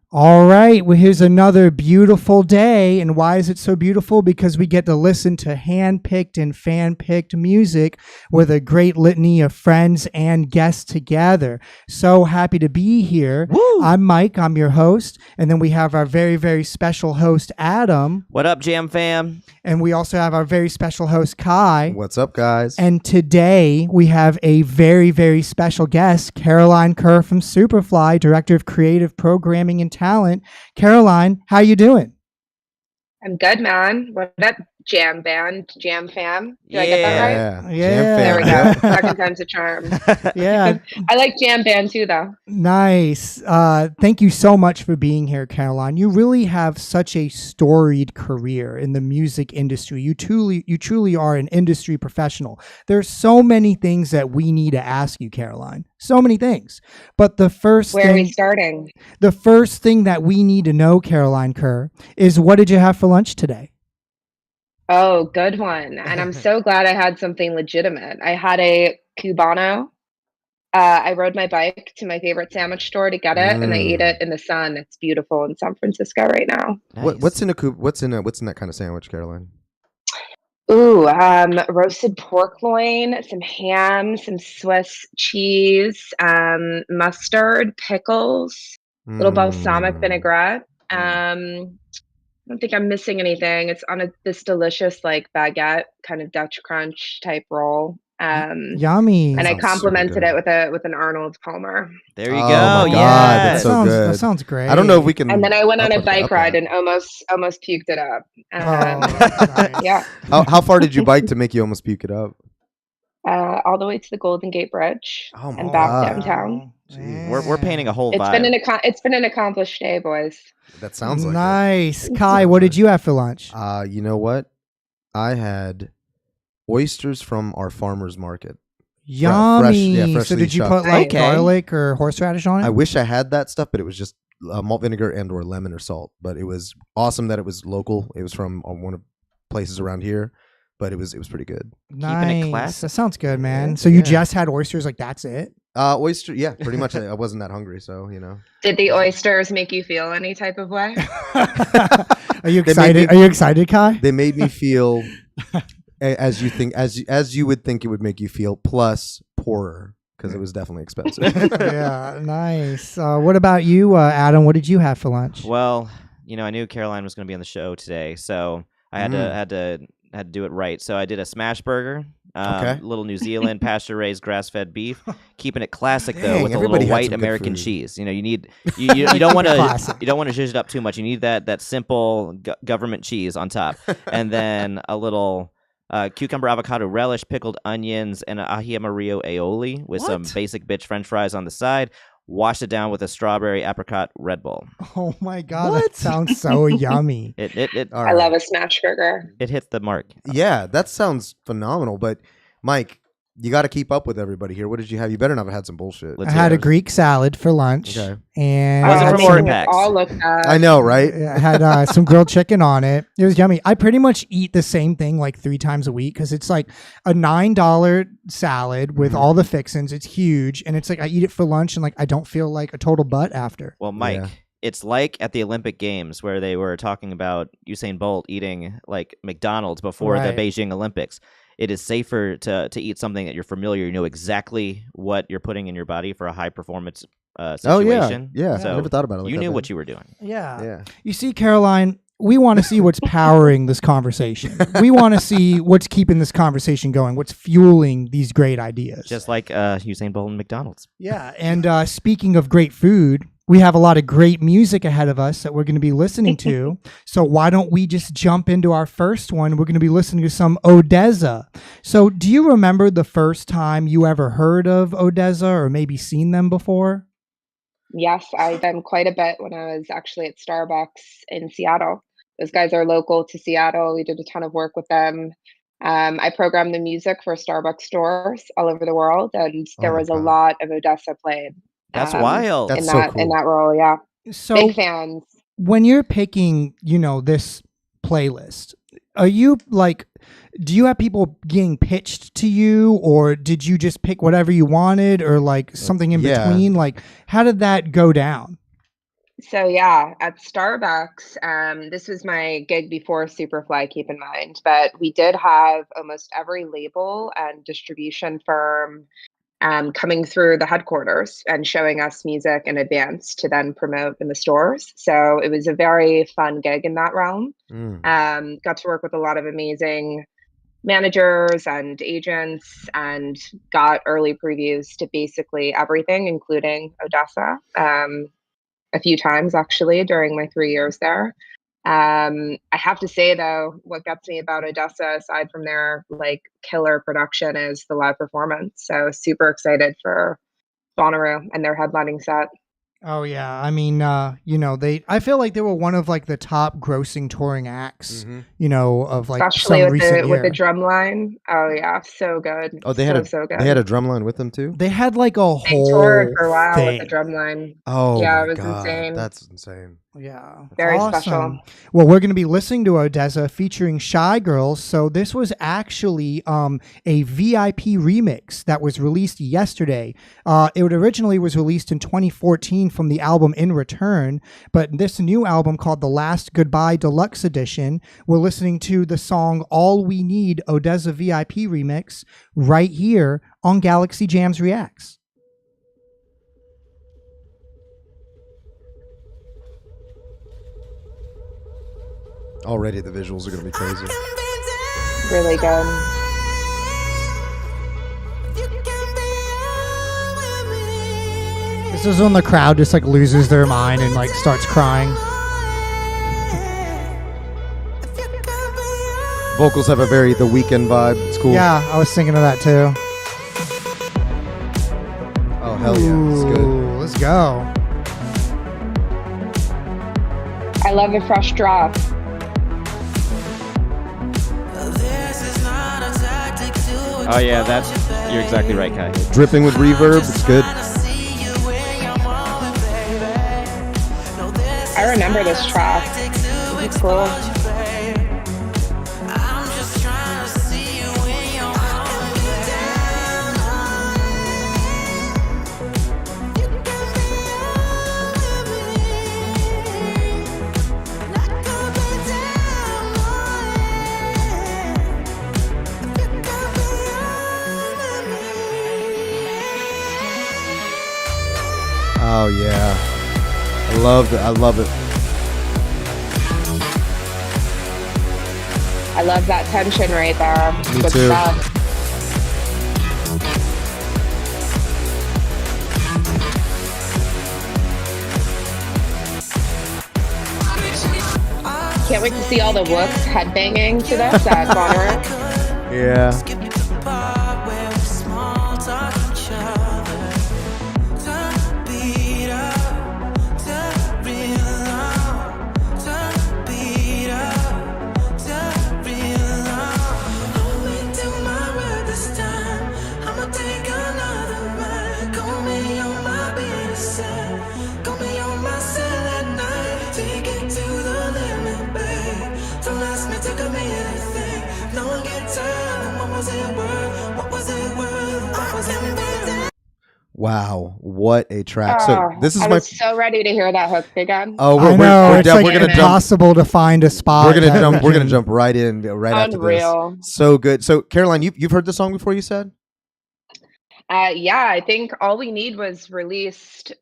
All right. Well, here's another beautiful day. And why is it so beautiful? Because we get to listen to hand-picked and fan-picked music with a great litany of friends and guests together. So happy to be here. Woo! I'm Mike. I'm your host. And then we have our very, very special host, Adam. What up, Jam fam? And we also have our very special host, Kai. What's up, guys? And today we have a very, very special guest, Caroline Kerr from Superfly, Director of Creative Programming and Talent. Caroline, how you doing? I'm good, man. What up, Jam Band, Jam Fam? Did I get that right? Yeah. There we go. Second time's a charm. Yeah. I like Jam Band too, though. Nice. Thank you so much for being here, Caroline. You really have such a storied career in the music industry. You truly are an industry professional. There's so many things that we need to ask you, Caroline. So many things. But the first Where are we starting? The first thing that we need to know, Caroline Kerr, is what did you have for lunch today? Oh, good one. And I'm so glad I had something legitimate. I had a Cubano. I rode my bike to my favorite sandwich store to get it, and I ate it in the sun. It's beautiful in San Francisco right now. Nice. What's in that kind of sandwich, Caroline? Ooh, roasted pork loin, some ham, some Swiss cheese, mustard, pickles, little balsamic vinaigrette. I don't think I'm missing anything. It's on this delicious like baguette kind of Dutch crunch type roll. Yummy. And I Sounds complimented super it with an Arnold Palmer. There you Oh go. my God, Yes. that's so good. That sounds great. I don't know if we can. And then I went on I'll a put bike up ride that. and almost puked it up. Nice. Yeah, How far did you bike to make you almost puke it up? all the way to the Golden Gate Bridge Oh my and back God. downtown. We're painting a whole It's vibe. it's been an accomplished day, boys. That sounds like nice. Kai, what did you have for lunch? it. You know what? I had oysters from our farmer's market. Yummy. So freshly did you chopped. put like Okay. garlic or horseradish on it? I wish I had that stuff, but it was just malt vinegar and or lemon or salt. But it was awesome that it was local. It was from one of places around here, but it was pretty good. Nice. it classy. That sounds good, man. So you Yeah. just had oysters, like that's it? Oyster, yeah, pretty much. I wasn't that hungry, so you know. Did the oysters make you feel any type of way? Are you They made excited? me- Are you excited, Kai? They made me feel as you would think it would make you feel, plus poorer because it was definitely expensive. Yeah, nice. What about you, Adam? What did you have for lunch? Well, I knew Caroline was going to be on the show today, so I had to do it right. So I did a smash burger. Okay. Little New Zealand pasture-raised grass-fed beef, keeping it classic though Dang, with a everybody little had white some good American food. cheese. You don't want to Classic. you don't want to zhuzh it up too much. You need that simple government cheese on top, and then a little cucumber avocado relish, pickled onions, and an ahi amarillo aioli with some What? basic bitch French fries on the side. Wash it down with a strawberry apricot Red Bull. Oh my God, that sounds so yummy. It All I love a smash burger. hit the mark. Yeah, that sounds phenomenal. But Mike, you got to keep up with everybody here. What did you have? You better not have had some bullshit. Let's I had hear a it. Greek salad for lunch, Okay. and Was it I from had Orton some- Packs? All look bad. I know, right? I had some grilled chicken on it. It was yummy. I pretty much eat the same thing like 3 times a week because it's like a $9 salad with all the fixins. It's huge, and it's like I eat it for lunch, and like I don't feel like a total butt after. Well, Mike, Yeah. it's like at the Olympic Games where they were talking about Usain Bolt eating like McDonald's before Right. the Beijing Olympics. It is safer to eat something that you're familiar. You know exactly what you're putting in your body for a high performance Oh yeah, situation. yeah. So I never thought about it. Like you that, knew man. what you were doing. Yeah. Yeah. You see, Caroline, we want to see what's powering this conversation. We want to see what's keeping this conversation going, what's fueling these great ideas. Just like Usain Bolt and McDonald's. Yeah. And speaking of great food, we have a lot of great music ahead of us that we're going to be listening to. So why don't we just jump into our first one? We're going to be listening to some Odessa. So do you remember the first time you ever heard of Odessa or maybe seen them before? Yes, I've done quite a bit when I was actually at Starbucks in Seattle. Those guys are local to Seattle. We did a ton of work with them. I programmed the music for Starbucks stores all over the world, and there my was a God. lot of Odessa played. That's wild. That's in so that cool. in that role. Yeah, So big fans. when you're picking, this playlist, are you like, do you have people getting pitched to you, or did you just pick whatever you wanted, or like something in Yeah. between? Like, how did that go down? So yeah, at Starbucks, this was my gig before Superfly, keep in mind, but we did have almost every label and distribution firm coming through the headquarters and showing us music in advance to then promote in the stores. So it was a very fun gig in that realm. Got to work with a lot of amazing managers and agents and got early previews to basically everything, including Odessa, a few times actually during my 3 years there. I have to say though, what gets me about Odessa, aside from their like killer production, is the live performance. So super excited for Bonnaroo and their headlining set. Oh yeah, I mean, I feel like they were one of like the top grossing touring acts, of like Especially some recent year. with the drum line. Oh yeah, so good. Oh, they had so good. They had a drum line with them too. They had like a They whole toured for a while thing. with the drum line. Oh yeah, my it was God, insane. that's insane. Yeah, Very awesome. special. Well, we're going to be listening to Odessa featuring Shy Girls. So this was actually a VIP remix that was released yesterday. It originally was released in 2014 from the album In Return, but this new album called The Last Goodbye Deluxe Edition, we're listening to the song All We Need Odessa VIP remix right here on Galaxy Jams Reacts. Already the visuals are going to be crazy. Really good. This is when the crowd just like loses their mind and like starts crying. Vocals have a very The Weeknd vibe. It's cool. Yeah, I was thinking of that too. Oh hell yeah, it's good. Ooh, let's go. I love the fresh drop. Oh yeah, you're exactly right, Kai. Dripping with reverb. It's good. I remember this track. It's cool. Oh yeah, I love it. I love it. I love that tension right there. Me Good too. stuff. Can't wait to see all the whoops headbanging to this at Bonnaroo. Yeah. Wow, what a track! So this is I my. was so ready to hear that hook again. Oh, I know it's like we're gonna impossible to find a spot. We're gonna jump right in right after this. Unreal. So good. So Caroline, you've heard the song before, you said? Yeah, I think All We Need was released.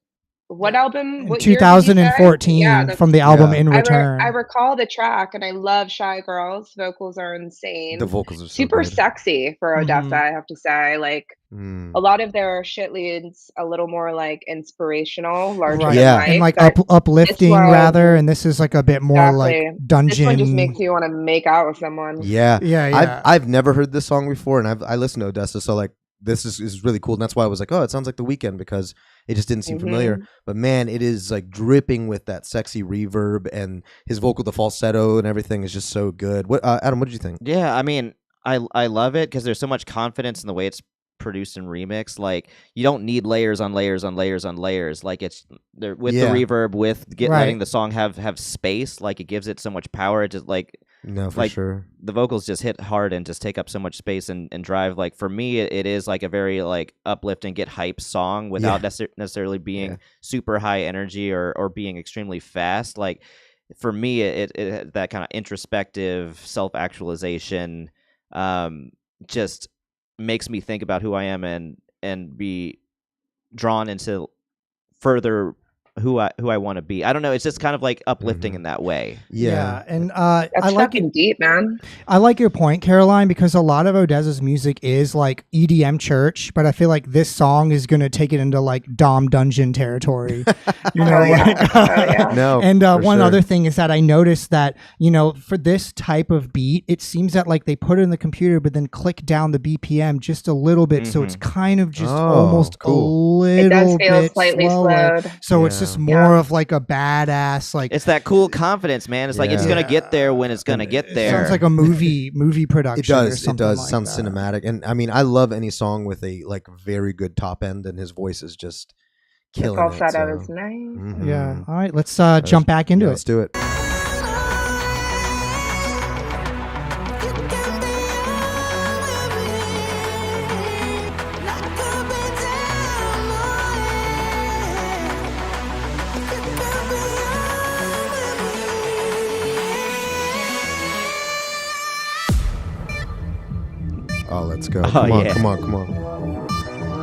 What album? What 2014 year from the album Yeah. In Return. I recall the track, and I love Shy Girls. Vocals are insane. The vocals are so super good. sexy for Odessa. Mhm. I have to say, like a lot of their shit leads a little more like inspirational, larger Right. than Yeah. life, and like but uplifting this one- rather, and this is like a bit more Exactly. like dungeon. this one just makes you want to make out with someone. Yeah. yeah. I've never heard this song before, and I listened to Odessa, so like this is really cool, and that's why I was like, oh, it sounds like The Weeknd, because it just didn't seem familiar. But man, it is like dripping with that sexy reverb, and his vocal, the falsetto, and everything is just so good. What Adam? What did you think? Yeah, I mean, I love it because there's so much confidence in the way it's produced and remixed. Like you don't need layers on layers on layers on layers. Like it's there with Yeah. the reverb, with Right. letting the song have space. Like it gives it so much power. It just like No, for like sure. the vocals just hit hard and just take up so much space and drive. Like for me, it is like a very like uplifting, get hype song without necessarily being super high energy or being extremely fast. Like for me, it that kind of introspective self-actualization just makes me think about who I am and be drawn into further who I want to be. I don't know. It's just kind of like uplifting in that way. Yeah. And That's I like fucking deep, man. I like your point, Caroline, because a lot of ODESZA's music is like EDM church, but I feel like this song is going to take it into like Dom Dungeon territory. You know, No. And for one sure. other thing is that I noticed that, you know, for this type of beat, it seems that like they put it in the computer, but then click down the BPM just a little bit. So it's kind of just almost a little It does feel bit slightly slower. slowed. So it's just more of like a badass, like It's that cool confidence, man. It's like it's gonna get there when it's gonna get there. it sounds like a movie production. It does. Or something It does. like Sounds that. cinematic. And I mean, I love any song with a like very good top end, and his voice is just The killing it. falsetto So. is nice. Mhm. Yeah. All right. Let's jump back into Yeah, it. let's do it. Oh, let's go. Come on, yeah. come on, come on.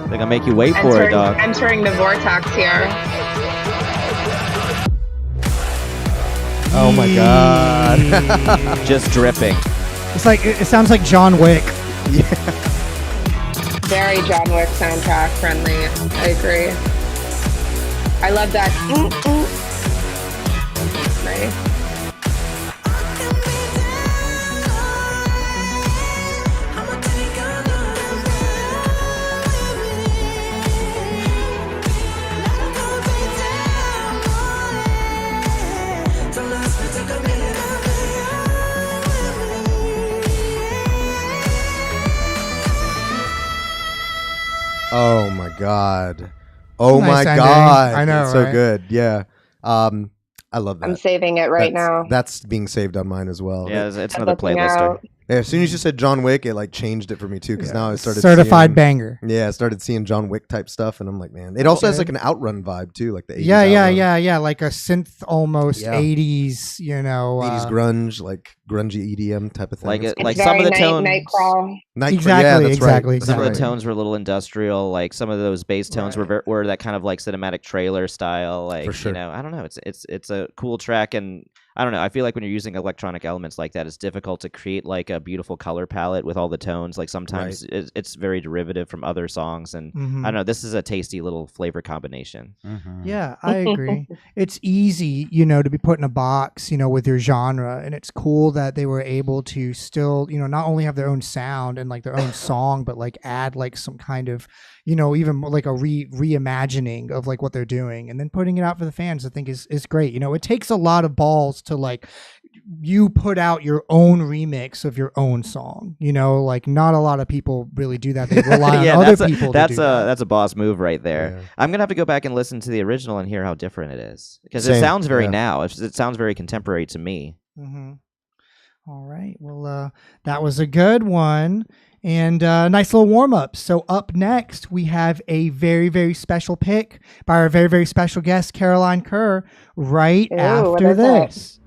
They're gonna make you wait for it, dog. Entering the vortex here. Oh my god. Just dripping. It's like it sounds like John Wick. Very John Wick soundtrack friendly. I agree. I love that. Nice. Oh my god. Oh Nice my ending. god. I know, It's so right? good. Yeah. I love that. I'm saving it right now. That's being saved on mine as well. Yeah, it's I'm another looking playlister. out. Yeah, as soon as you said John Wick, it like changed it for me too, because now I started Certified seeing, banger. Yeah, I started seeing John Wick type stuff, and I'm like, man, it also has like an Outrun vibe too, like the 80s Yeah, like a synth almost Yeah. 80s, you know. 80s grunge, like grungy EDM type of thing. Like It's it- cool. like It's some of very the tones. night crawl. Night- Exactly, yeah, that's exactly, right. That's Some of right. the tones were a little industrial. Like some of those bass tones were that kind of like cinematic trailer style. Like For sure. you know, I don't know. It's a cool track, and I don't know. I feel like when you're using electronic elements like that, it's difficult to create like a beautiful color palette with all the tones. Like sometimes it's very derivative from other songs, and I don't know. This is a tasty little flavor combination. Yeah, I agree. It's easy, you know, to be put in a box, you know, with your genre. And it's cool that they were able to still, you know, not only have their own sound and like their own song, but like add like some kind of, you know, even more like a reimagining of like what they're doing and then putting it out for the fans. I think is great. You know, it takes a lot of balls to like you put out your own remix of your own song. You know, like not a lot of people really do that. They rely on other people. That's to do that. that's a boss move right there. Yeah. I'm gonna have to go back and listen to the original and hear how different it is because Same, it sounds very yeah. now. It sounds very contemporary to me. Mm-hmm. All right. Well, that was a good one and nice little warm up. So up next, we have a very, very special pick by our very, very special guest, Caroline Kerr, right Ooh, what after is that? this.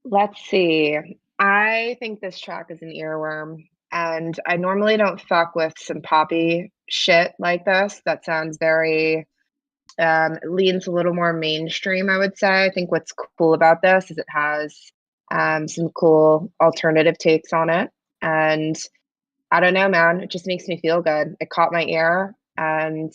Let's see. I think this track is an earworm, and I normally don't fuck with some poppy shit like this. That sounds very leans a little more mainstream, I would say. I think what's cool about this is it has some cool alternative takes on it, and I don't know, man. It just makes me feel good. It caught my ear, and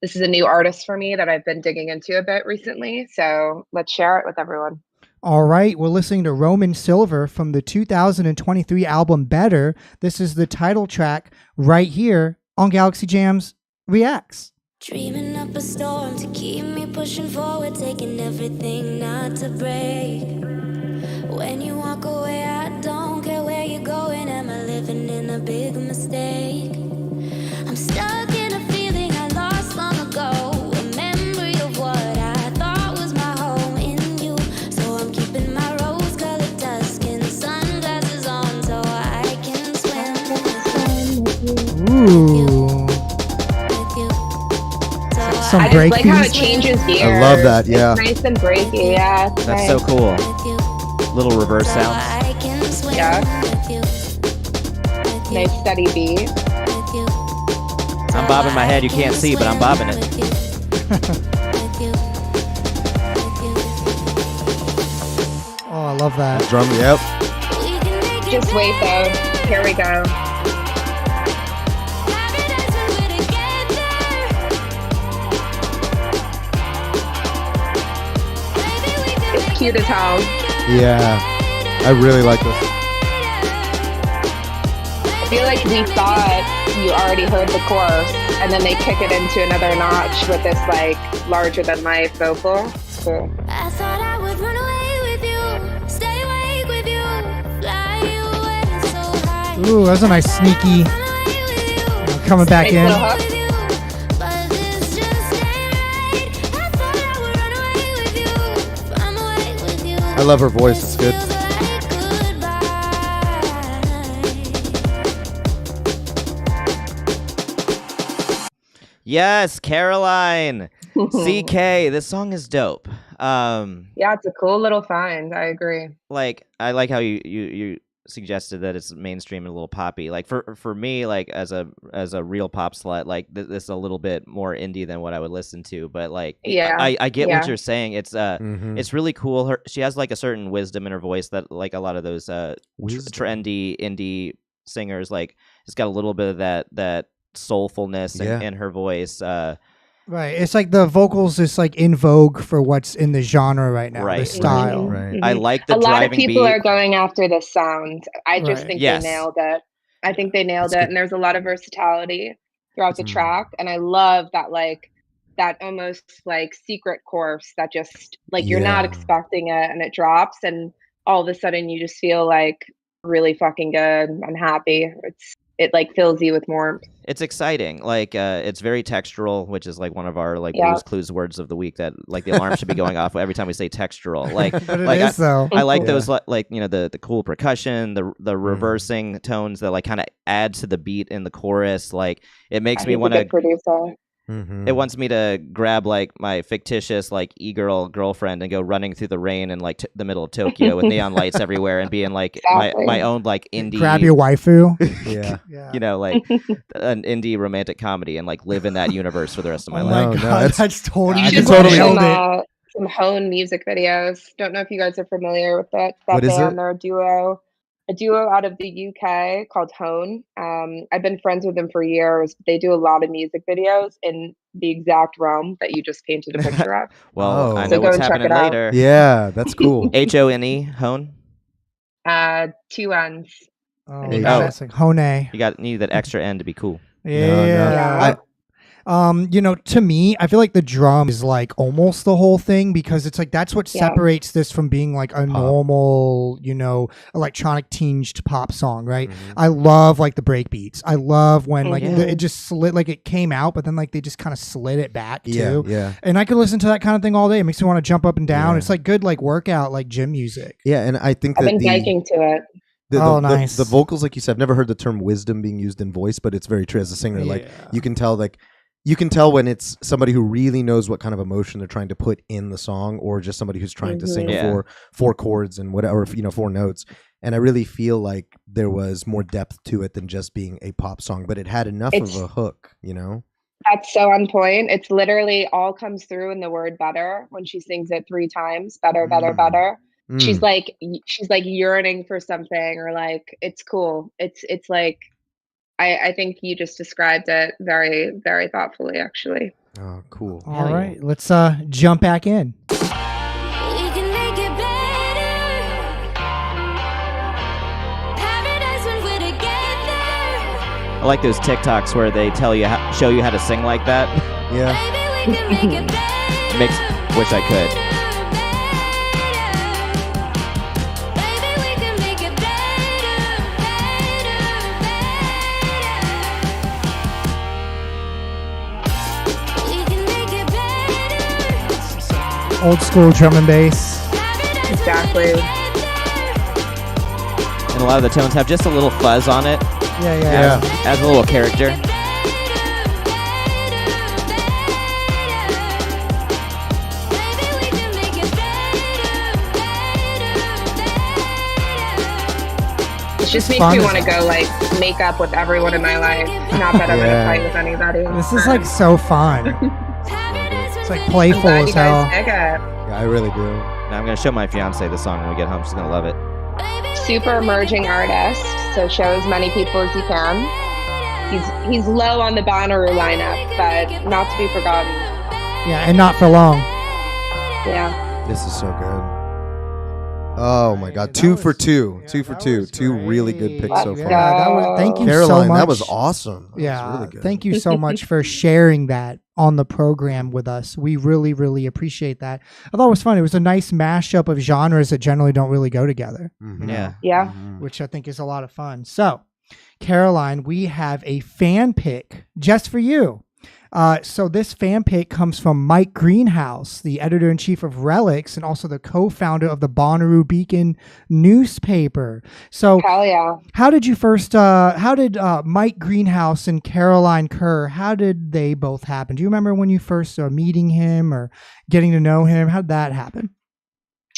this is a new artist for me that I've been digging into a bit recently. So let's share it with everyone. All right. We're listening to Roman Silver from the 2023 album Better. This is the title track right here on Galaxy Jams Reacts. Dreaming up a storm to keep me pushing forward, taking everything not to break. When you walk away, I don't care where you're going. Am I living living in a big mistake. I'm stuck in a feeling I lost long ago, a memory of what I thought was my home in you. So I'm keeping my rose-colored dusk and sunglasses on so I can swim with Ooh. you. So Some I just break like how it beats. changes gears. I love that, yeah. It's nice and breaky. Yeah, it's That's nice. so cool. with you. Little reverse So sounds. I can swim Yeah. with you. With you. Nice steady beat. With you. I'm bobbing my head. You can't see, but I'm bobbing it. With you. With you. With you. Oh, I love that. Drum, yep. We can make it Just wait though. Here we go. paradise when we're together. Baby, we can It's make cute as hell. Yeah. I really like this. I feel like we thought you already heard the chorus, and then they kick it into another notch with this like larger than life vocal. It's cool. I thought I would run away with you, stay awake with you, fly away so high. Ooh, that's a nice sneaky Run away with you, coming back Nice in. little hook. with you, but this just ain't right. I thought I would run away with you, if I'm away with you. I love her voice. It's good. Feels like goodbye. Yes, Caroline. CK. This song is dope. Yeah, it's a cool little find. I agree. Like I like how you suggested that it's mainstream and a little poppy. Like for me, like as a real pop slut, like this is a little bit more indie than what I would listen to. But like, Yeah, I get yeah. what you're saying. It's Mhm. it's really cool. She has like a certain wisdom in her voice that like a lot of those Wisdom. trendy indie singers, like it's got a little bit of that soulfulness Yeah. in her voice. Right. It's like the vocals is like in vogue for what's in the genre right now, the Right. style. Right. I like the A lot of driving people beat. are going after this sound. I just Right. think Yes. they nailed it. I think they nailed That's it, good. and there's a lot of versatility throughout the Mm. track. And I love that, like that almost like secret chorus that just like you're not Yeah. expecting it, and it drops, and all of a sudden you just feel like really fucking good. I'm happy. It like fills you with warmth. It's exciting. Like it's very textural, which is like one of our like Yeah. Blues Clues words of the week. That like the alarm should be going off every time we say textural. Like But it like is though. I like Yeah. those like you know the cool percussion, the Mm. reversing tones that like kind of add to the beat in the chorus. Like it makes me He's a want to. good producer. Mhm. It wants me to grab like my fictitious like e-girl girlfriend and go running through the rain in like the middle of Tokyo with neon lights everywhere and being like Exactly. my own like indie, Grab your waifu. Yeah. Yeah. you know, like an indie romantic comedy and like live in that universe for the rest of my Oh life. my No, no, god, that's- that's totally. I You can should totally- watch nailed it. some Hone music videos. Don't know if you guys are familiar with that What is band. it? They're a duo out of the UK called Hone. I've been friends with them for years. They do a lot of music videos in the exact realm that you just painted a picture of. Well, Oh. I So know go what's and check happening it out. later. Yeah, that's cool. Hone, Hone. 2 N's. Oh, There you go. that's like Hone. You need that extra N to be cool. Yeah. Yeah. To me, I feel like the drum is like almost the whole thing because it's like that's what Yeah. separates this from being like a normal, electronic tinged pop song, right? Mhm. I love like the break beats. I love when like Mhm. it just slid, like it came out, but then like they just kind of slid it back Yeah, too. yeah, And I could listen to that kind of thing all day. It makes me want to jump up and down. Yeah. It's like good like workout, like gym music. yeah. And I think I've that been biking to it. Oh, nice. the vocals, like you said, I've never heard the term wisdom being used in voice, but it's very true as a singer. Like Yeah. you can tell when it's somebody who really knows what kind of emotion they're trying to put in the song, or just somebody who's trying to sing Mhm. Yeah. four chords and whatever, 4 notes. And I really feel like there was more depth to it than just being a pop song, but it had enough It's- of a hook, you know? That's so on point. It's literally all comes through in the word better when she sings it 3 times. Better, better, Mm. better. Mm. She's like yearning for something, or like it's cool. It's like I think you just described it very, very thoughtfully, actually. Oh, cool. All Hell yeah. right, let's jump back in. We can make it better. Paradise when we're together. I like those TikToks where they show you how to sing like that. Yeah. Baby, we can make it better. Wish I could. Baby, we can make it better, better, Old school drum and bass. Exactly. And a lot of the tones have just a little fuzz on it. Yeah. Adds a little character. It just makes fun me as want to go like make up with everyone in my life. Not that I'm gonna fight with anybody. This is like so fun. It's like playful I'm glad as you guys hell. dig it. Yeah, I really do. Now I'm gonna show my fiance the song when we get home. She's gonna love it. Super emerging artist, so show as many people as you can. He's low on the Bonnaroo lineup, but not to be forgotten. Yeah, and not for long. Yeah. This is so good. Oh my God, two for two. Two really good picks so Let's far. go. Yeah, that was, thank you Caroline, so much. that was awesome. That Yeah, was really good. thank you so much for sharing that on the program with us. We really, really appreciate that. I thought it was fun. It was a nice mashup of genres that generally don't really go together, Mhm. Yeah. Yeah. Mhm. which I think is a lot of fun. So, Caroline, we have a fan pick just for you. So this fan pick comes from Mike Greenhouse, the editor-in-chief of Relics and also the co-founder of the Bonnaroo Beacon newspaper. So Hell yeah. how did you first, how did Mike Greenhouse and Caroline Kerr, how did they both happen? Do you remember when you first meeting him or getting to know him? How did that happen?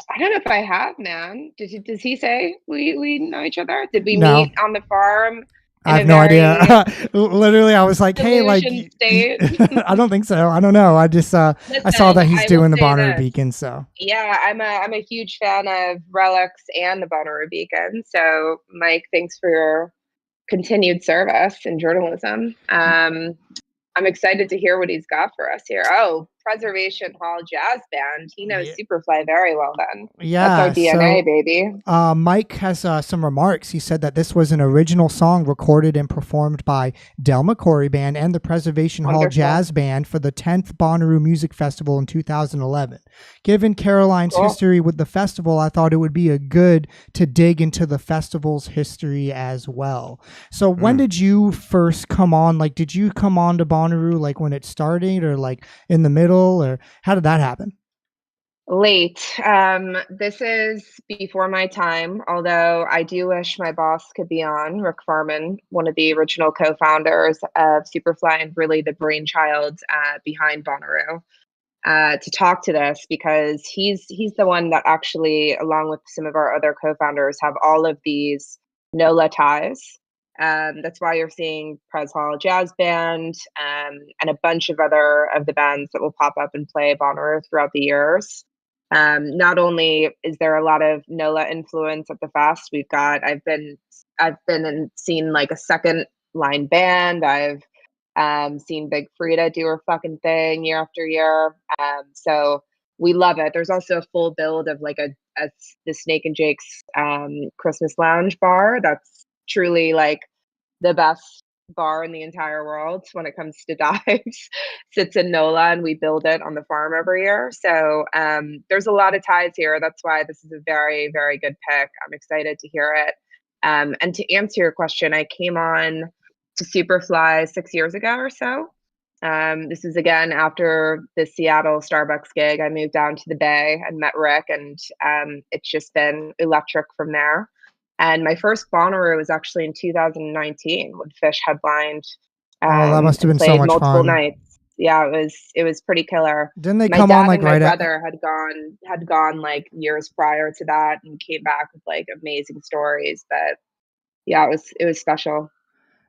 I don't know if I have, man. Does he say we know each other? Did we No. meet on the farm? I have no idea. Literally, I was like, hey, like, delusion state? I don't think so. I don't know. I just, I saw Listen, that he's I will doing the say Bonnaroo this. Beacon, so. Yeah, I'm a huge fan of Relics and the Bonnaroo Beacon. So, Mike, thanks for your continued service in journalism. I'm excited to hear what he's got for us here. Oh, Preservation Hall Jazz Band. He knows Superfly very well then. Yeah. That's our DNA, so, baby. Mike has some remarks. He said that this was an original song recorded and performed by Del McCoury Band and the Preservation Hall Wonderful. Jazz Band for the 10th Bonnaroo Music Festival in 2011. Given Caroline's Cool. history with the festival, I thought it would be a good to dig into the festival's history as well. So when did you first come on? Like, did you come on to Bonnaroo like when it started or like in the middle, or how did that happen? Late. This is before my time, although I do wish my boss could be on, Rick Farman, one of the original co-founders of Superfly and really the brainchild behind Bonnaroo, to talk to this, because he's the one that actually, along with some of our other co-founders, have all of these NOLA ties. That's why you're seeing Pres Hall Jazz Band and a bunch of other of the bands that will pop up and play Bonnaroo throughout the years. Not only is there a lot of NOLA influence at the fest, I've been and seen like a second line band. I've seen Big Frida do her fucking thing year after year. So we love it. There's also a full build of like the Snake and Jake's Christmas Lounge bar. That's truly like the best bar in the entire world when it comes to dives. Sits in NOLA, and we build it on the farm every year. So there's a lot of ties here. That's why this is a very, very good pick. I'm excited to hear it. And to answer your question, I came on to Superfly 6 years ago or so. This is again after the Seattle Starbucks gig. I moved down to the Bay and met Rick, and it's just been electric from there. And my first Bonnaroo was actually in 2019 when Fish headlined. That must have been so played much multiple fun. nights. Yeah, it was pretty killer. Didn't they My come dad on like and my right after? brother had gone like years prior to that and came back with like amazing stories. But yeah, it was special.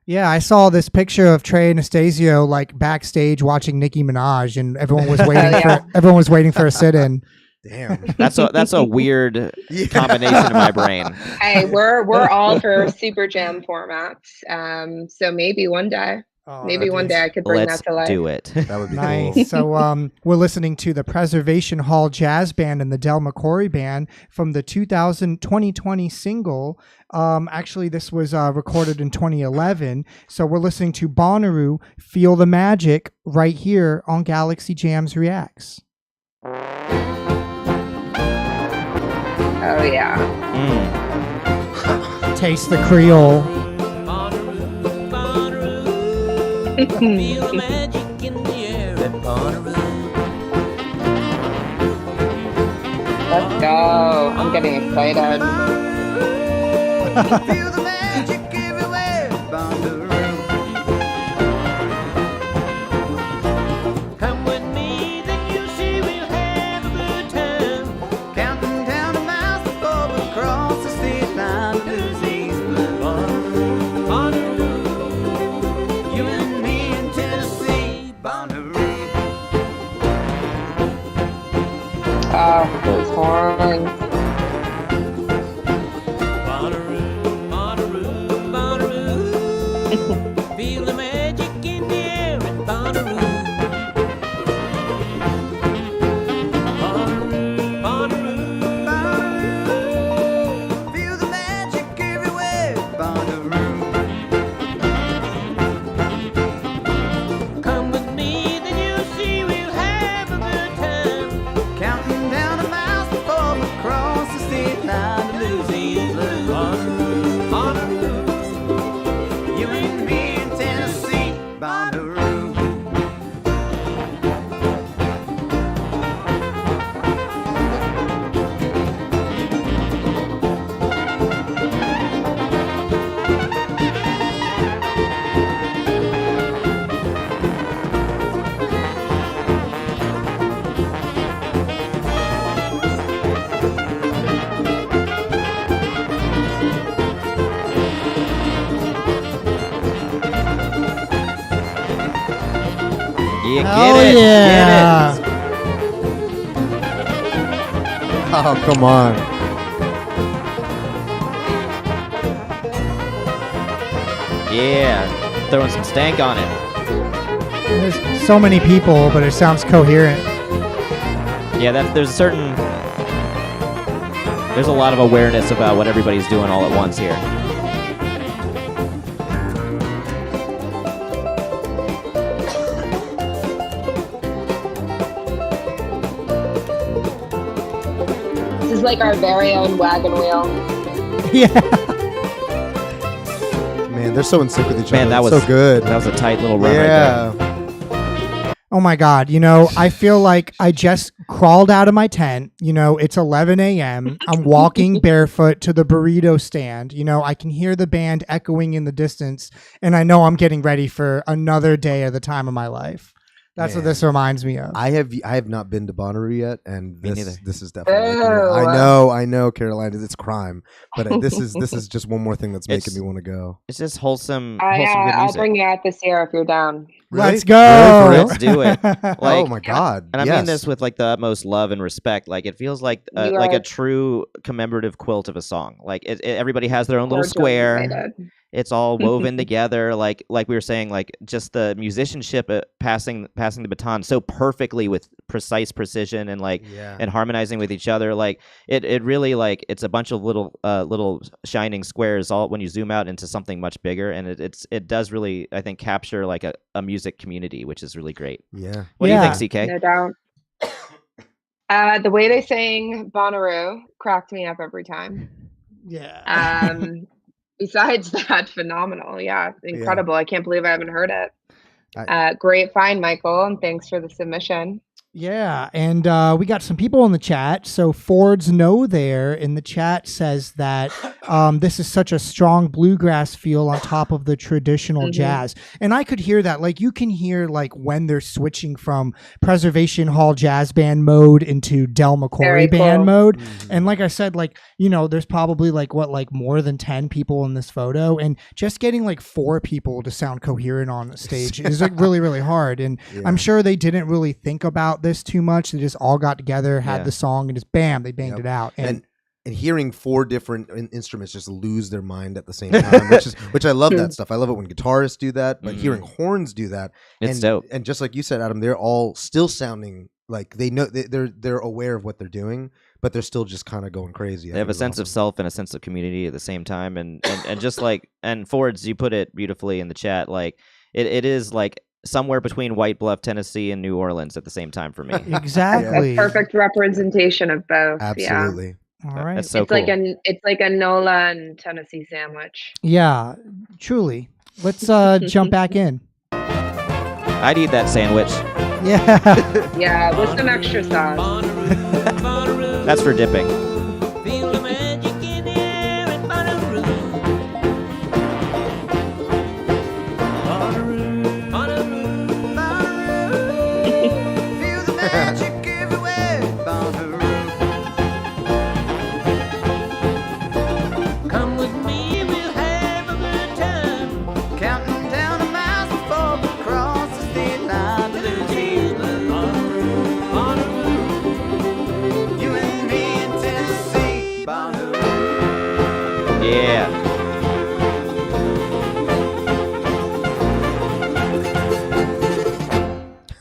Yeah, I saw this picture of Trey Anastasio like backstage watching Nicki Minaj, and everyone was waiting for a sit-in. Damn. That's a weird combination in my brain. Hey, we're all for Super Jam formats. So maybe one day. Maybe one day I could bring Let's that to life. do it. That would be Nice. cool. So we're listening to the Preservation Hall Jazz Band and the Del McCoury Band from the 2020 single. Actually, this was recorded in 2011. So we're listening to Bonnaroo, Feel the Magic, right here on Galaxy Jams Reacts. Oh yeah. Taste the Creole. Feel the magic in the air at Bonnaroo. Let's go. I'm getting excited. Feel the magic everywhere. Bonnaroo. Come with me, then you see we'll have a good time. Counting down the miles before we cross the state line to lose these blues. Bonnaroo. You and me in Tennessee. Bonnaroo. Oh, those horns. Feel the magic in the air at Bonnaroo. Bonnaroo. Feel the magic everywhere at Bonnaroo. Come with me, then you'll see we'll have a good time. Counting down the miles before we cross the state line to lose these blues. Bonnaroo. You and me in Tennessee, Bonnaroo. Yeah, Hell get it. yeah. Get Oh, come on. it. Yeah. Throwing some stank on it. There's so many people, but it sounds coherent. Yeah, there's a lot of awareness about what everybody's doing all at once here. This is like our very own wagon wheel. Yeah. Man, they're so in sync with each Man, other. that It's was so good. That was a tight little run right there. Yeah. Oh my God. You know, I feel like I just crawled out of my tent. You know, it's 11 a.m. I'm walking barefoot to the burrito stand. You know, I can hear the band echoing in the distance, and I know I'm getting ready for another day of the time of my life. That's what Man. this reminds me of. I have not been to Bonnaroo yet, and Me neither. this is definitely. Ew. I know, Caroline, it's crime, but this is just one more thing that's making It's- me want to go. It's just wholesome, Good good I'll music. bring you out this year if you're down. Let's Really? go. Really, for real? Let's do it. Oh Like, my God! and I yes. mean this with like the utmost love and respect. Like it feels like You a are- true commemorative quilt of a song. Like everybody has their own little We're just square. excited. It's all woven together. Like we were saying, like just the musicianship passing the baton so perfectly with precise precision and like Yeah. and harmonizing with each other. Like it really like it's a bunch of little shining squares all when you zoom out into something much bigger. And it does really, I think, capture like a music community, which is really great. Yeah. What Yeah. do you think, CK? No doubt. The way they sang Bonnaroo cracked me up every time. Yeah. Besides that, phenomenal. Yeah, incredible. I can't believe I haven't heard it. Great find, Michael, and thanks for the submission. Yeah, and we got some people in the chat. So Ford's No there in the chat says that this is such a strong bluegrass feel on top of the traditional jazz. And I could hear that. Like you can hear like when they're switching from Preservation Hall jazz band mode into Del McCoury Very band cool. mode. And like I said, like, you know, there's probably like more than 10 people in this photo. And just getting like 4 people to sound coherent on the stage is like really, really hard. And I'm sure they didn't really think about this too much. They just all got together, had the song, and just bam, they banged it out. And hearing 4 different instruments just lose their mind at the same time, which I love that stuff. I love it when guitarists do that, but hearing horns do that, It's dope. And just like you said, Adam, they're all still sounding like they know they're aware of what they're doing, but they're still just kind of going crazy. They have a sense of self and a sense of community at the same time, and just like and Fords, you put it beautifully in the chat. Like it is like somewhere between White Bluff, Tennessee, and New Orleans at the same time for me. Exactly. A perfect representation of both. Absolutely. All right. That's so It's cool. like a NOLA and Tennessee sandwich. Yeah, truly. Let's jump back in. I'd eat that sandwich. Yeah. Yeah, with some extra sauce. Bonnaroo, Bonnaroo. That's for dipping. Feel the magic in air at Bonnaroo. Bonnaroo, Bonnaroo, Bonnaroo. Feel the magic everywhere at Bonnaroo. Come with me, we'll have a good time. Counting down the miles before we cross the state line to Louisiana. Bonnaroo, Bonnaroo. You and me in Tennessee, Bonnaroo. Yeah.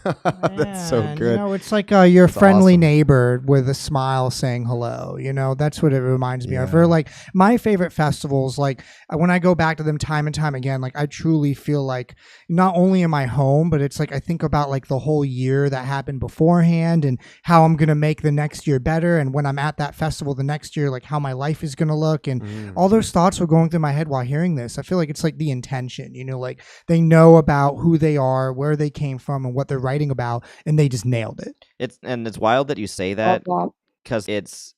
That's so Man, good. You know, it's like your friendly awesome. neighbor with a smile saying hello. You know, that's what it reminds me of. Yeah. Or like my favorite festivals, like when I go back to them time and time again, like I truly feel like not only am I home, but it's like I think about like the whole year that happened beforehand and how I'm gonna make the next year better. And when I'm at that festival the next year, like how my life is gonna look, and all those thoughts were going through my head while hearing this. I feel like it's like the intention. You know, like they know about who they are, where they came from, and what they're writing about, and they just nailed it. It's wild that you say that, Love because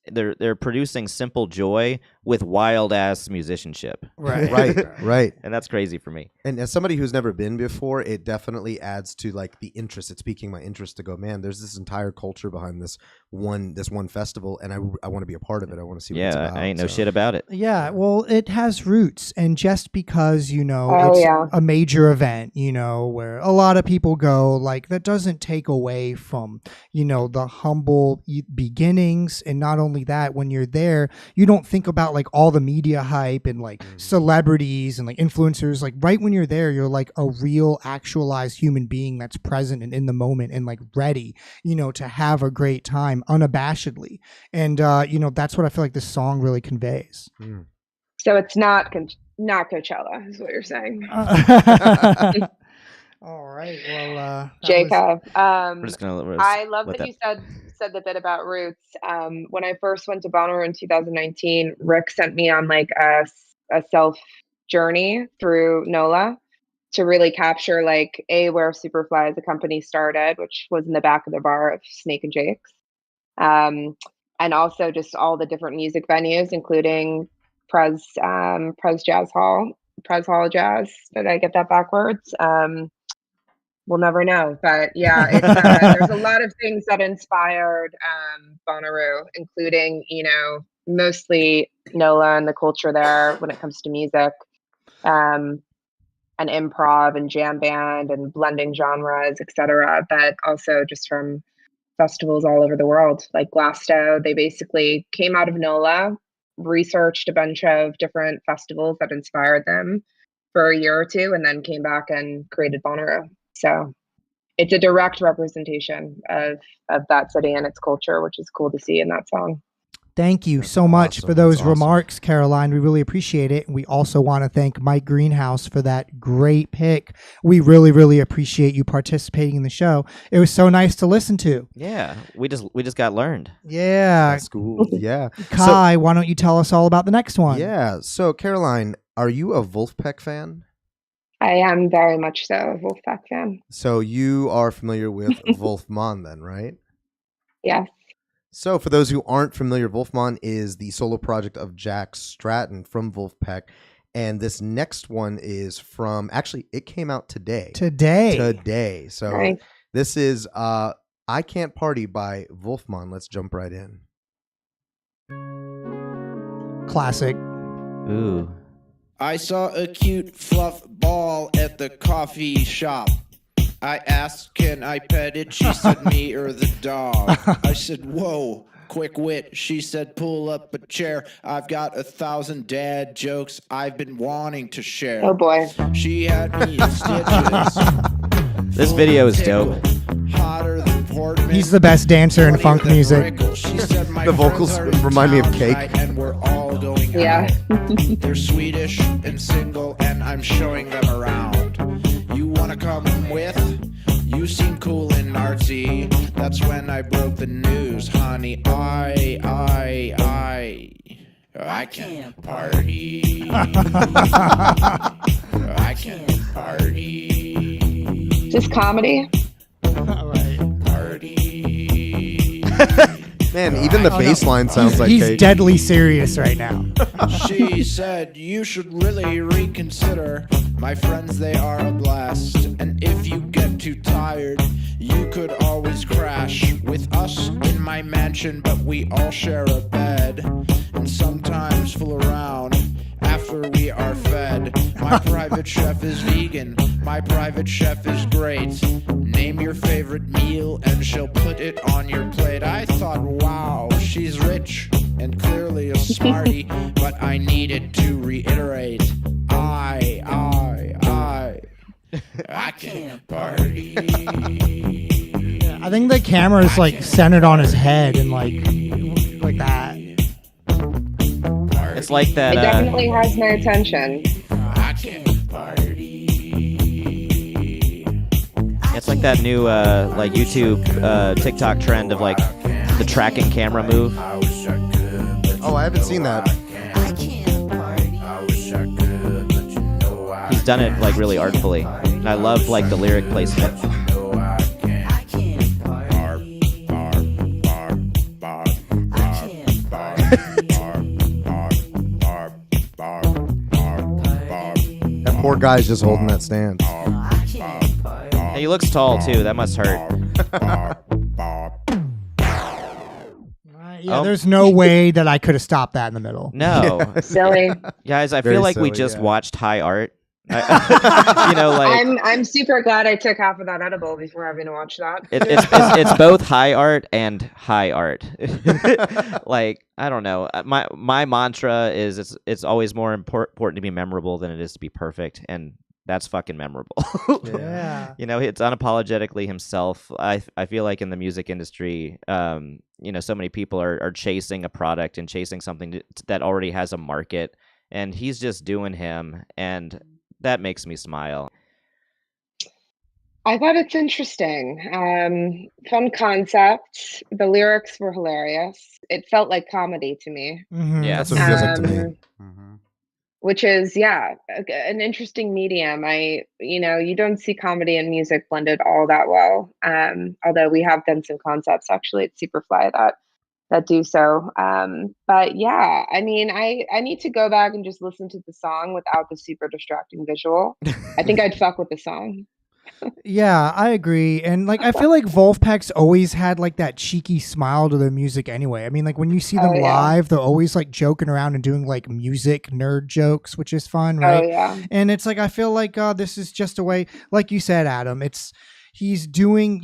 they're producing simple joy with wild ass musicianship, Right. and that's crazy for me. And as somebody who's never been before, it definitely adds to like the interest. It's piquing my interest to go, man, there's this entire culture behind this one festival, and I want to be a part of it. I want to see what it's Yeah, about. I ain't no so. shit about it. Yeah, well, it has roots, and just because Oh, it's yeah. a major event, where a lot of people go, like that doesn't take away from the humble beginnings. And not only that, when you're there, you don't think about like all the media hype and like celebrities and like influencers. Like right when you're there, you're like a real actualized human being that's present and in the moment and like ready to have a great time unabashedly. And that's what I feel like this song really conveys. So it's not Coachella, is what you're saying, All right. Well, that was- Jacob. We're just gonna. I love let that you said the bit about roots. When I first went to Bonnaroo in 2019, Rick sent me on like a self journey through NOLA to really capture like where Superfly as a company started, which was in the back of the bar of Snake and Jake's, and also just all the different music venues, including Prez Hall Jazz. Did I get that backwards? We'll never know, but yeah, it's, there's a lot of things that inspired Bonnaroo, including mostly NOLA and the culture there when it comes to music, and improv and jam band and blending genres, etc. But also just from festivals all over the world, like Glasgow. They basically came out of NOLA, researched a bunch of different festivals that inspired them for a year or two, and then came back and created Bonnaroo. So it's a direct representation of that city and its culture, which is cool to see in that song. Thank you That's so much awesome. for those That's awesome. remarks, Caroline. We really appreciate it. And we also want to thank Mike Greenhouse for that great pick. We really, really appreciate you participating in the show. It was so nice to listen to. Yeah, we just got learned. Yeah. That's cool. Yeah. Kai, why don't you tell us all about the next one? Yeah. So, Caroline, are you a Wolfpack fan? I am very much so a Wolfpack fan. So you are familiar with Wolfman then, right? Yes. So for those who aren't familiar, Wolfman is the solo project of Jack Stratton from Wolfpack. And this next one is from, actually, it came out today. Today. So Nice. this is I Can't Party by Wolfman. Let's jump right in. Classic. Ooh. I saw a cute fluff ball at the coffee shop. I asked, can I pet it? She said, me or the dog. I said, whoa, quick wit. She said, pull up a chair. I've got 1,000 dad jokes I've been wanting to share. Oh boy. She had me in stitches. This video is dope. Hotter than Portman. He's the best dancer in funk music. She said, my The vocals friends are in remind me of town Cake. tonight And we're all going Yeah. out. They're Swedish and single, and I'm showing them around. You wanna come with? You seem cool and artsy. That's when I broke the news, honey. I can't party. I can't party. Is this comedy? All right. Party. Man, even the bass line sounds like he's cake. deadly serious right now. She said, you should really reconsider. My friends, they are a blast. And if you get too tired, you could always crash with us in my mansion, but we all share a bed. And sometimes fool around after we are fed. My private chef is vegan. My private chef is great. Name your favorite meal and she'll put it on your plate. I thought, wow, she's rich and clearly a smarty, but I needed to reiterate, I can't party. I think the camera is like centered on his head and like that. It's like that. It definitely has my attention. I can't party. It's like that new like YouTube TikTok trend of like the tracking camera move. Oh, I haven't seen that. He's done it like really artfully, and I love like the lyric placement. That poor guy's just holding that stance. And he looks tall too. That must hurt. Yeah, there's no way that I could have stopped that in the middle. No, Silly. guys, I Very feel like we silly, just yeah. watched High Art. Like I'm super glad I took half of that edible before having to watch that. it's both high art and high art. Like, I don't know. My mantra is it's always more important to be memorable than it is to be perfect, and that's fucking memorable. Yeah. You know, it's unapologetically himself. I feel like in the music industry, you know, so many people are chasing a product and chasing something that already has a market, and he's just doing him, and that makes me smile. I thought it's interesting. Fun concept. The lyrics were hilarious. It felt like comedy to me, Mhm. Yeah. That's what it feels like to me. Um, which is, an interesting medium. You don't see comedy and music blended all that well. Although we have done some concepts actually at Superfly that do so. But yeah, I mean, I need to go back and just listen to the song without the super distracting visual. I think I'd fuck with the song. Yeah, I agree. And like I feel like Wolfpack's always had like that cheeky smile to their music anyway. I mean, like when you see them Oh, yeah. live, they're always like joking around and doing like music nerd jokes, which is fun, right? Oh yeah. And it's like I feel like this is just a way, like you said, Adam, he's doing,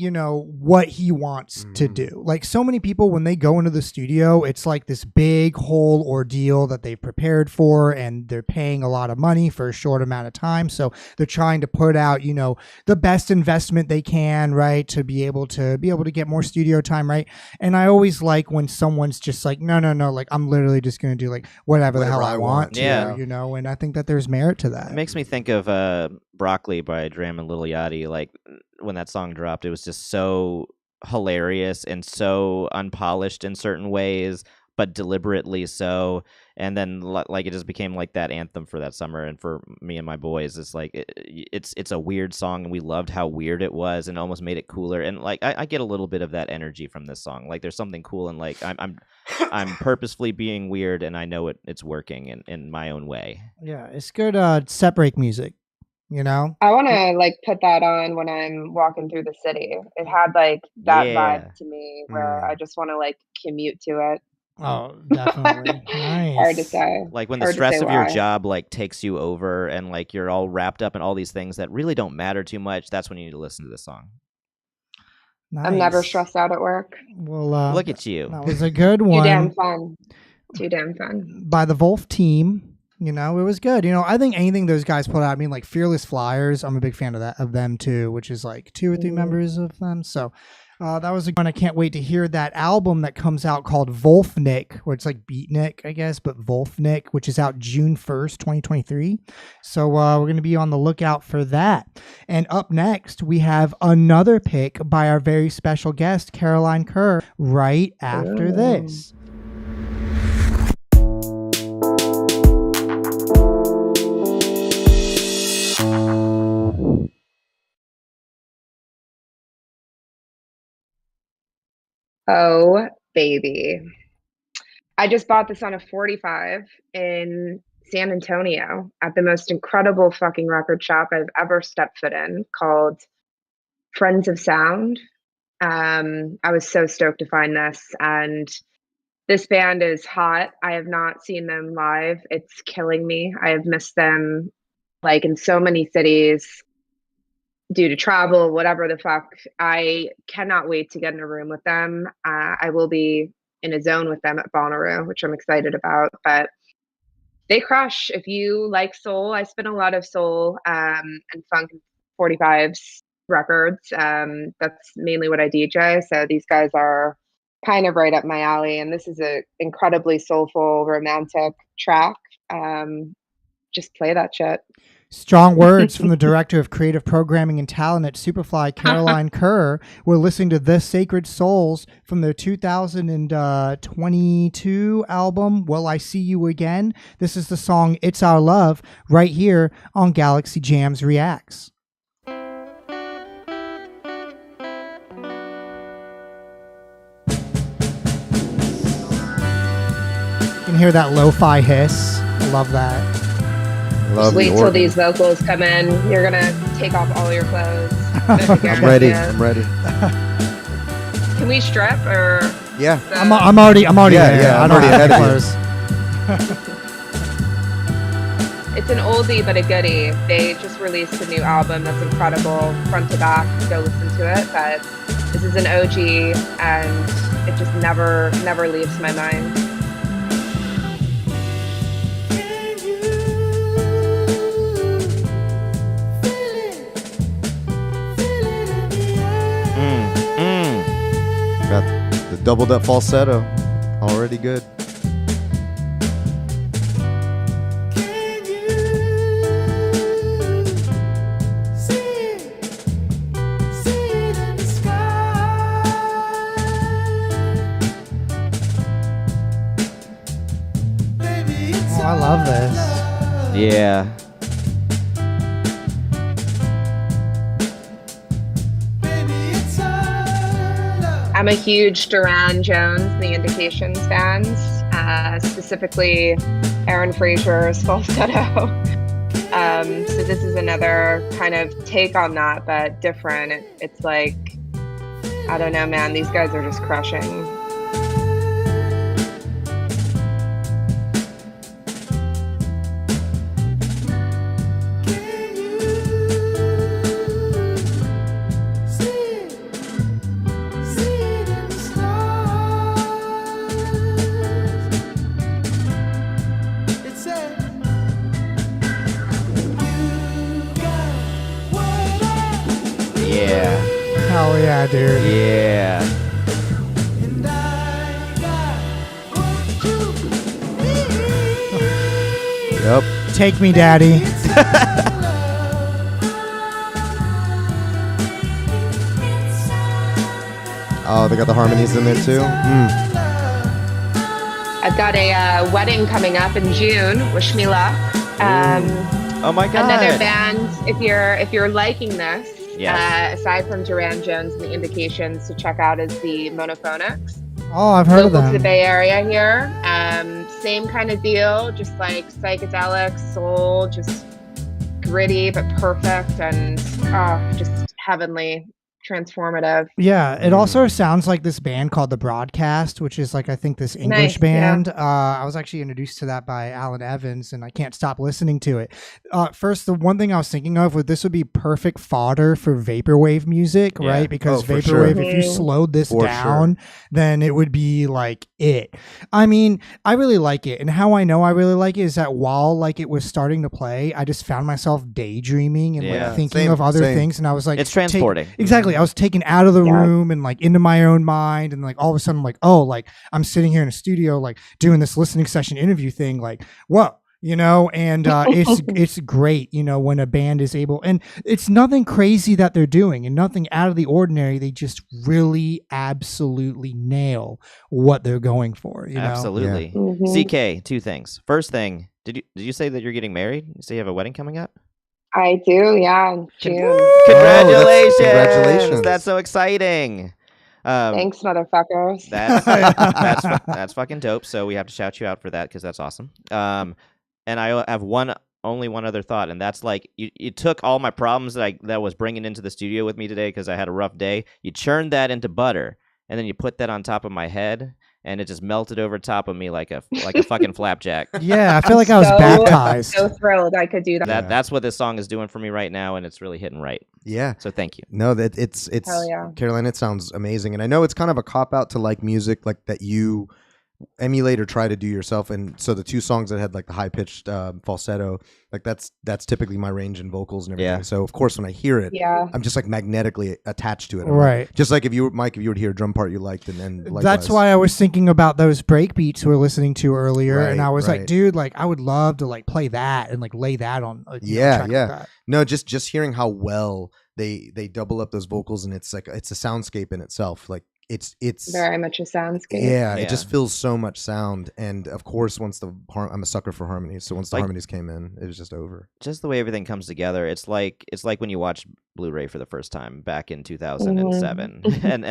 what he wants to do. Like so many people, when they go into the studio, it's like this big whole ordeal that they've prepared for, and they're paying a lot of money for a short amount of time. So they're trying to put out, the best investment they can, right, to be able to get more studio time, right? And I always like when someone's just like, no, like I'm literally just going to do like whatever the hell I want to, Yeah. and I think that there's merit to that. It makes me think of Broccoli by Dram and Lil Yachty. Like when that song dropped, it was just so hilarious and so unpolished in certain ways, but deliberately so. And then like it just became like that anthem for that summer. And for me and my boys, it's like it's a weird song, and we loved how weird it was, and almost made it cooler. And like I get a little bit of that energy from this song. Like there's something cool, and like I'm purposefully being weird, and I know it's working in my own way. Yeah, it's good set break music, I want to like put that on when I'm walking through the city. It had like that Yeah. vibe to me where I just want to like commute to it. Oh, definitely. Nice. Hard to say. Like when the Hard to stress say of your why. job like takes you over, and like you're all wrapped up in all these things that really don't matter too much, that's when you need to listen to this song. I'm never Nice. stressed out at work. Well, Look at you. that was a good Too one. damn fun. Too damn fun. By the Wolf team. It was good. I think anything those guys put out, I mean, like Fearless Flyers, I'm a big fan of them too, which is like 2 or 3 members of them. So that was a good one. I can't wait to hear that album that comes out called Wolfnik, where it's like Beatnik, I guess, but Wolfnik, which is out June 1st, 2023. So we're going to be on the lookout for that. And up next, we have another pick by our very special guest, Caroline Kerr, right after this. Oh baby. I just bought this on a 45 in San Antonio at the most incredible fucking record shop I've ever stepped foot in, called Friends of Sound. I was so stoked to find this, and this band is hot. I have not seen them live. It's killing me. I have missed them like in so many cities due to travel, whatever the fuck. I cannot wait to get in a room with them. I will be in a zone with them at Bonnaroo, which I'm excited about. But they crush. If you like soul, I spin a lot of soul and funk 45s records. That's mainly what I DJ. So these guys are kind of right up my alley. And this is an incredibly soulful, romantic track. Just play that shit. Strong words from the director of creative programming and talent at Superfly, Caroline Kerr. We're listening to The Sacred Souls from their 2022 album, Will I See You Again? This is the song It's Our Love right here on Galaxy Jams Reacts. You can hear that lo-fi hiss. I love that. Just wait till these vocals come in. You're gonna take off all your clothes. I'm ready. I'm ready. Can we strip or? Yeah. I'm already there. Yeah, I'm already ahead of you. It's an oldie but a goodie. They just released a new album that's incredible, front to back. Go listen to it. But this is an OG, and it just never leaves my mind. Got the doubled up falsetto. Already good. Oh, I love this. Yeah. I'm a huge Duran Jones, The Indications fans, specifically Aaron Frazier's falsetto. So this is another kind of take on that, but different. It's like, I don't know, man, these guys are just crushing. Yeah. Hell yeah, dude. Yeah. Yep. Take me, daddy. Oh, they got the harmonies in there too. I've got a wedding coming up in June. Wish me luck. Oh my God. Another band, if you're liking this, Yes. aside from Duran Jones and The Indications, to check out is the Monophonics. Oh, I've heard of Local to the them. Bay Area here. Same kind of deal, just like psychedelic, soul, just gritty but perfect, and just heavenly, transformative. Yeah, it also sounds like this band called The Broadcast, which is like, I think, this English Nice, band. I was actually introduced to that by Alan Evans, and I can't stop listening to it. First, the one thing I was thinking of was this would be perfect fodder for vaporwave music, Yeah. right? Because Oh, for vaporwave, sure. if you slowed this For down, then it would be like it. I mean, I really like it, and how I know I really like it is that while like it was starting to play, I just found myself daydreaming and Yeah. like thinking Same, of other same. things, and I was like, It's transporting. Exactly. I was taken out of the Yeah. room and like into my own mind, and like all of a sudden I'm like, oh, like I'm sitting here in a studio like doing this listening session interview thing, like, whoa, you know, and it's great, you know, when a band is able, and it's nothing crazy that they're doing and nothing out of the ordinary. They just really absolutely nail what they're going for, you know. Absolutely. Mhm. CK, two things. First thing, did you say that you're getting married? You say you have a wedding coming up? I do, yeah, in June. Congratulations! Congratulations. That's so exciting. Thanks, motherfuckers. That's fucking dope. So we have to shout you out for that because that's awesome. And I have only one other thought, and that's like you took all my problems that I was bringing into the studio with me today because I had a rough day. You churned that into butter, and then you put that on top of my head, and it just melted over top of me like a fucking flapjack. Yeah, I feel like I was baptized. So thrilled I could do that. That's what this song is doing for me right now, and it's really hitting right. Yeah. So thank you. No, that it's Hell yeah. Caroline, it sounds amazing. And I know it's kind of a cop out to like music like that you emulate or try to do yourself. And so the two songs that had like the high pitched falsetto, like that's typically my range in vocals and everything. Yeah. So of course when I hear it, Yeah. I'm just like magnetically attached to it. Right. Just like if you would hear a drum part you liked and then likewise. That's why I was thinking about those break beats we were listening to earlier, and I was like, Right. dude, like I would love to like play that and like lay that on. A track like that. No, just hearing how well they double up those vocals, and it's like it's a soundscape in itself. Like it's Very much a soundscape. yeah, it just feels so much sound. And of course, once I'm a sucker for harmonies, so once the harmonies came in, it was just over. Just the way everything comes together, it's like when you watch Blu-ray for the first time back in 2007, and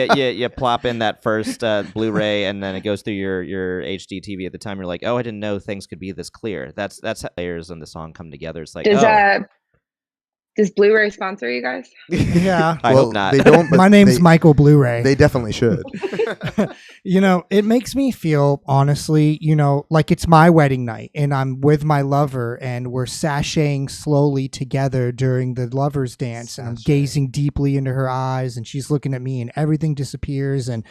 you plop in that first Blu-ray, and then it goes through your HD TV at the time. You're like, oh, I didn't know things could be this clear. That's how layers in the song come together. It's like, Does Blu-ray sponsor you guys? Yeah. I hope not. They don't. But My name's Michael Blu-ray. They definitely should. It makes me feel, honestly, like it's my wedding night and I'm with my lover and we're sashaying slowly together during the lover's dance. And I'm gazing deeply into her eyes and she's looking at me and everything disappears. And,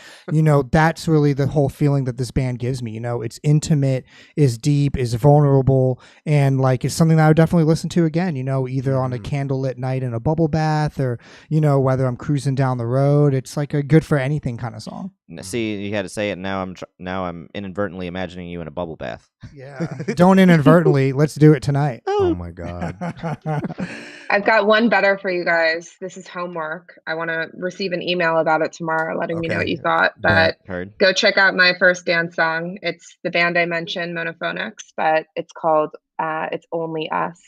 that's really the whole feeling that this band gives me. It's intimate, is deep, is vulnerable. And like, it's something that I would definitely listen to again, either on a candlelit night in a bubble bath or, whether I'm cruising down the road. It's like a good for anything kind of song. See, you had to say it. Now I'm inadvertently imagining you in a bubble bath. Yeah. Don't inadvertently. Let's do it tonight. Oh my God. I've got one better for you guys. This is homework. I want to receive an email about it tomorrow letting me know what you thought. But go check out my first dance song. It's the band I mentioned, Monophonics, but it's called It's Only Us.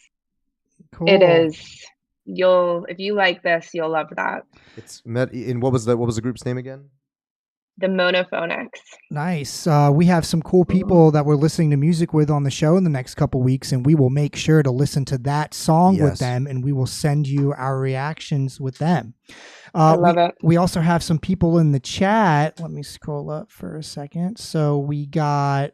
Cool. It is. If you like this, you'll love that. It's in what was the group's name again? The Monophonics. Nice. We have some cool people that we're listening to music with on the show in the next couple weeks, and we will make sure to listen to that song with them, and we will send you our reactions with them. I love it. We also have some people in the chat. Let me scroll up for a second. So we got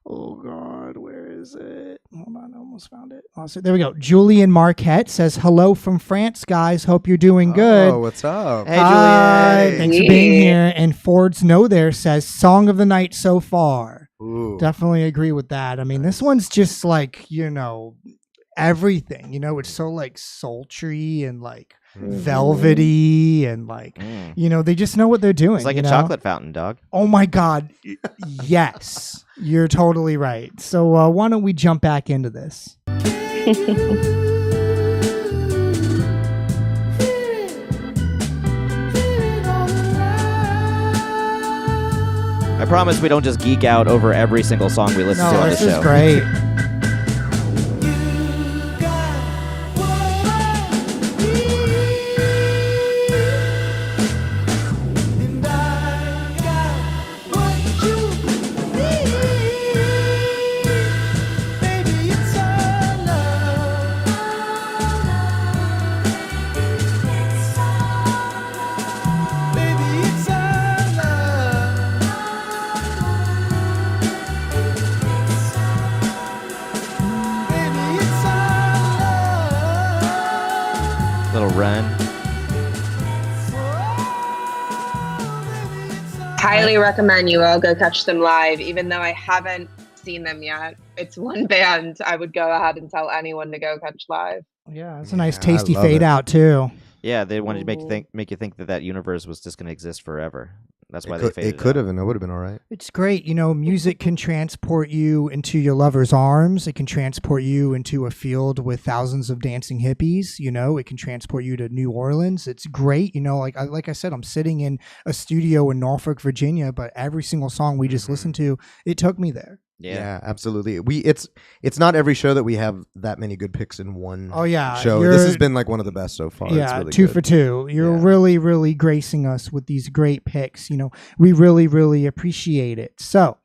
oh God, where is it? Hold on, I almost found it. Oh, so there we go. Julian Marquette says, hello from France, guys. Hope you're doing good. Oh, what's up? Hey, Hi, Julian. thanks for being here. And Ford's No There says, song of the night so far. Ooh. Definitely agree with that. I mean, this one's just like, everything. It's so like sultry and like velvety and like, they just know what they're doing. It's like a chocolate fountain, dog. Oh my God. Yes, you're totally right. So why don't we jump back into this? I promise we don't just geek out over every single song we listen to on the show. This is great. Run. Highly recommend you all go catch them live, even though I haven't seen them yet. It's one band I would go ahead and tell anyone to go catch live. Yeah, it's a nice tasty fade out too. Yeah, they wanted to make you think that universe was just going to exist forever. That's why they faded. It could have, and it would have been all right. It's great. Music can transport you into your lover's arms. It can transport you into a field with thousands of dancing hippies. It can transport you to New Orleans. It's great. Like I said, I'm sitting in a studio in Norfolk, Virginia, but every single song we just listened to, it took me there. Yeah. absolutely. It's not every show that we have that many good picks in one Oh yeah, show. This has been like one of the best so far. It's Yeah, really two good. for two. You're Yeah. really, really gracing us with these great picks. We really, really appreciate it. So,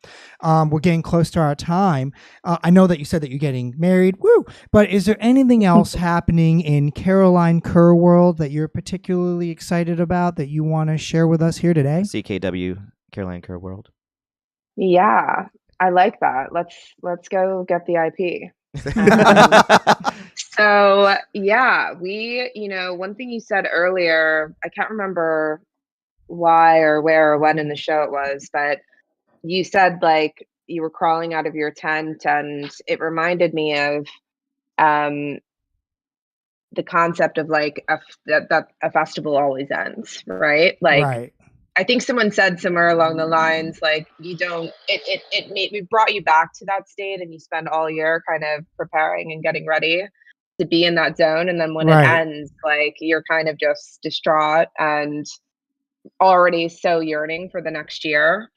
we're getting close to our time. I know that you said that you're getting married. Woo! But is there anything else happening in Caroline Kerr world that you're particularly excited about that you want to share with us here today? CKW, Caroline Kerr World. Yeah, I like that. Let's go get the IP. So yeah, one thing you said earlier, I can't remember why or where or when in the show it was, but you said like you were crawling out of your tent, and it reminded me of um the concept of like that a festival always ends, right? Like Right. I think someone said somewhere along the lines like you don't it brought you back to that state, and you spend all year kind of preparing and getting ready to be in that zone, and then when it Right. ends, like you're kind of just distraught and already so yearning for the next year.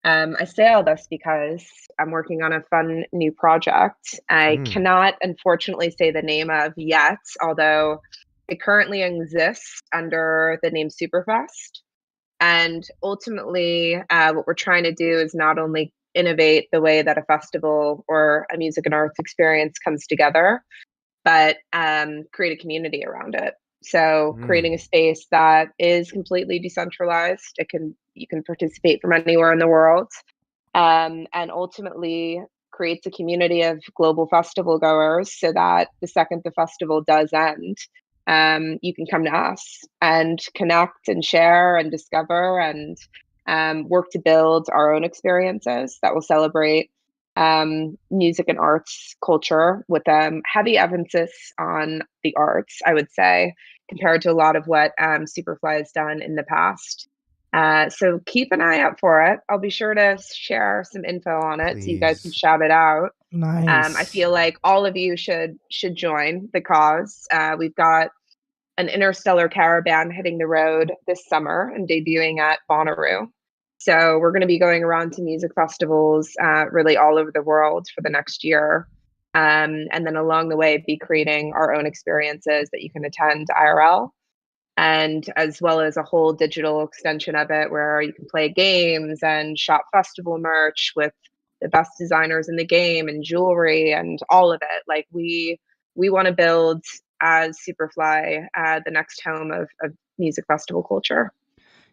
I say all this because I'm working on a fun new project. I cannot, unfortunately, say the name of yet, although it currently exists under the name Superfest. And ultimately, what we're trying to do is not only innovate the way that a festival or a music and arts experience comes together, but create a community around it. So creating a space that is completely decentralized. You can participate from anywhere in the world, and ultimately creates a community of global festival goers, so that the second the festival does end, you can come to us and connect and share and discover and work to build our own experiences that will celebrate music and arts culture with heavy emphasis on the arts, I would say, compared to a lot of what Superfly has done in the past. So keep an eye out for it. I'll be sure to share some info on it so you guys can Please. shout it out. Nice. I feel like all of you should join the cause. We've got an interstellar caravan hitting the road this summer and debuting at Bonnaroo. So we're going to be going around to music festivals really all over the world for the next year. And then along the way, be creating our own experiences that you can attend IRL, and as well as a whole digital extension of it where you can play games and shop festival merch with the best designers in the game and jewelry and all of it. Like we want to build as Superfly the next home of music festival culture.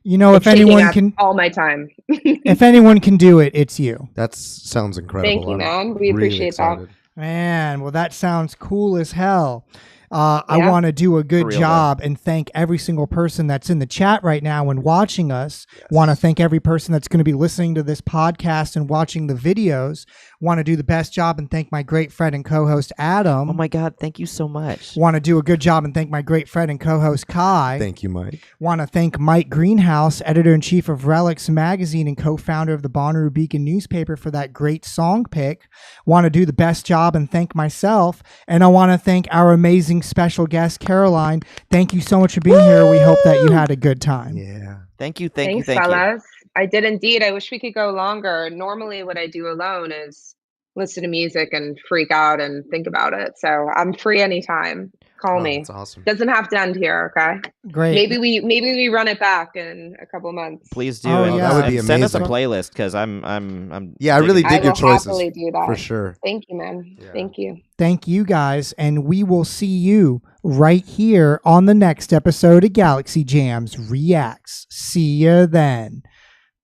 If anyone can, all my time. if anyone can do it, it's you. That sounds incredible. Thank you, I'm man. We really appreciate excited. Man, well, that sounds cool as hell. I Yeah. want to do a good For real, job and thank every single person that's in the chat right now and watching us. Want to thank every person that's going to be listening to this podcast and watching the videos. Want to do the best job and thank my great friend and co-host Adam. Oh my God, thank you so much. Want to do a good job and thank my great friend and co-host Kai. Thank you, Mike. Want to thank Mike Greenhouse, editor-in-chief of Relics Magazine and co-founder of the Bonnaroo Beacon newspaper, for that great song pick. Want to do the best job and thank myself. And I want to thank our amazing special guest, Caroline. Thank you so much for being here. We hope that you had a good time. Yeah. Thank you, Thanks, fellas. I did indeed. I wish we could go longer. Normally, what I do alone is listen to music and freak out and think about it. So I'm free anytime. Call me. That's awesome. Doesn't have to end here, okay? Great. Maybe we run it back in a couple months. Please do. Oh, and yeah. That would be send us a amazing. playlist because I'm Yeah, I really digging it. dig your I will choices. happily do that. For sure. Thank you, man. Yeah. Thank you. Thank you guys, and we will see you right here on the next episode of Galaxy Jams Reacts. See you then.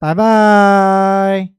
Bye-bye.